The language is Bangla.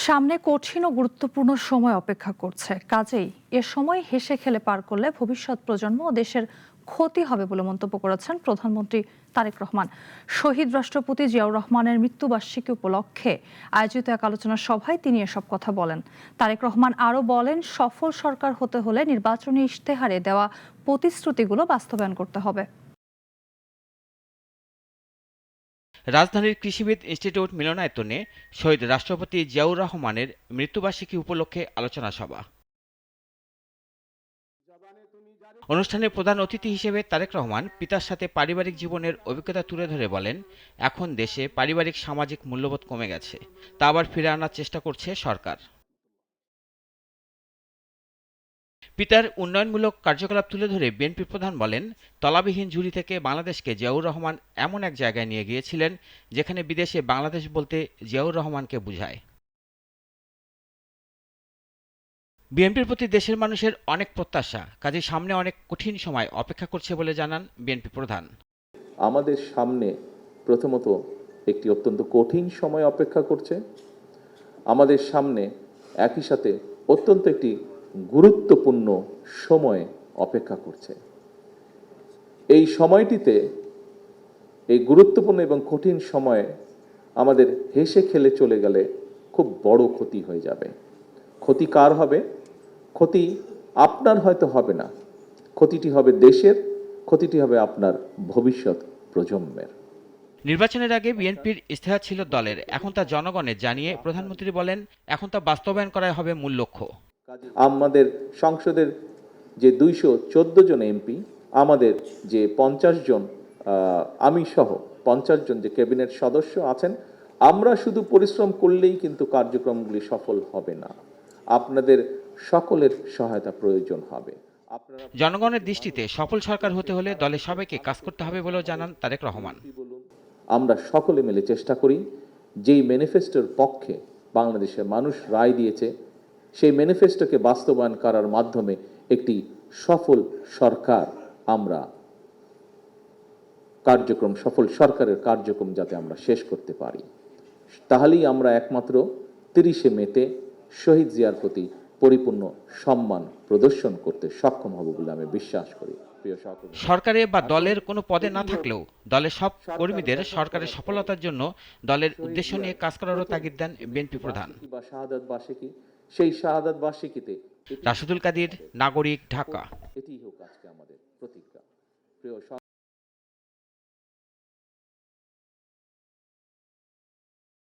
সামনে কঠিন ও গুরুত্বপূর্ণ সময় অপেক্ষা করছে, কাজেই এ সময় হেসে খেলে পার করলে ভবিষ্যৎ প্রজন্ম ও দেশের ক্ষতি হবে বলে মন্তব্য করেছেন প্রধানমন্ত্রী তারেক রহমান। শহীদ রাষ্ট্রপতি জিয়াউর রহমানের মৃত্যুবার্ষিকী উপলক্ষে আয়োজিত এক আলোচনা সভায় তিনি এসব কথা বলেন। তারেক রহমান আরও বলেন, সফল সরকার হতে হলে নির্বাচনী ইশতেহারে দেওয়া প্রতিশ্রুতিগুলো বাস্তবায়ন করতে হবে। রাজধানীর কৃষিবিদ ইনস্টিটিউট মিলনায়তনে শহীদ রাষ্ট্রপতি জিয়াউর রহমানের মৃত্যুবার্ষিকী উপলক্ষে আলোচনা সভা। অনুষ্ঠানে প্রধান অতিথি হিসেবে তারেক রহমান পিতার সাথে পারিবারিক জীবনের অভিজ্ঞতা তুলে ধরে বলেন, এখন দেশে পারিবারিক সামাজিক মূল্যবোধ কমে গেছে, তা আবার ফিরে আনার চেষ্টা করছে সরকার। পিতার উন্নয়নমূলক কার্যকলাপ তুলে ধরে বিএনপি প্রধান বলেন, তলাবিহীন ঝুলি থেকে বাংলাদেশকে জিয়াউর রহমান এমন এক জায়গায় নিয়ে গিয়েছিলেন যেখানে বিদেশে বাংলাদেশ বলতে জিয়াউর রহমানকে বোঝায়। বিএনপির প্রতি দেশের মানুষের অনেক প্রত্যাশা, কাজে সামনে অনেক কঠিন সময় অপেক্ষা করছে বলে জানান বিএনপি প্রধান। আমাদের সামনে প্রথমত একটি অত্যন্ত কঠিন সময় অপেক্ষা করছে। আমাদের সামনে একই সাথে অত্যন্ত একটি গুরুত্বপূর্ণ সময় অপেক্ষা করছে। এই সময়টিতে, এই গুরুত্বপূর্ণ এবং কঠিন সময়ে আমাদের হেসে খেলে চলে গেলে খুব বড় ক্ষতি হয়ে যাবে। ক্ষতি কার হবে? ক্ষতি আপনার হয়তো হবে না, ক্ষতিটি হবে দেশের, ক্ষতিটি হবে আপনার ভবিষ্যৎ প্রজন্মের। নির্বাচনের আগে বিএনপির ইশতেহার ছিল দলের, এখন তা জনগণের জানিয়ে প্রধানমন্ত্রী বলেন, এখন তা বাস্তবায়ন করাই হবে মূল লক্ষ্য। আমাদের সংসদের যে 214 জন এমপি, আমাদের যে 50 জন, আমি সহ 50 জন যে ক্যাবিনেট সদস্য আছেন, আমরা শুধু পরিশ্রম করলেই কিন্তু কার্যক্রমগুলি সফল হবে না। আপনাদের সকলের সহায়তা প্রয়োজন হবে। জনগণের দৃষ্টিতে সফল সরকার হতে হলে দলের সবাইকে কাজ করতে হবে বলেও জানান তারেক রহমান। আমরা সকলে মিলে চেষ্টা করি, যেই ম্যানিফেস্টোর পক্ষে বাংলাদেশের মানুষ রায় দিয়েছে, সেই ম্যানিফেস্টোকে বাস্তবায়ন করার মাধ্যমে একটি সফল সরকার আমরা সফল সরকারের কার্যক্রম যাতে আমরা শেষ করতে পারি, তাহলেই আমরা একমাত্র 30শে মেতে শহীদ জিয়ার প্রতি পরিপূর্ণ সম্মান প্রদর্শন করতে সক্ষম হব বলে আমি বিশ্বাস করি। সরকারে বা দলের কোনো পদে না থাকলেও দলের সব কর্মীদের সরকারের সফলতার জন্য দলের উদ্দেশ্য নিয়ে কাজ করারও তাগিদ দেন বিএনপি প্রধান। সেই শাহাদাত বার্ষিকীতে রাশেদুল কাদির, নাগরিক, ঢাকা। এটি হোক আজকে আমাদের প্রতিজ্ঞা। প্রিয়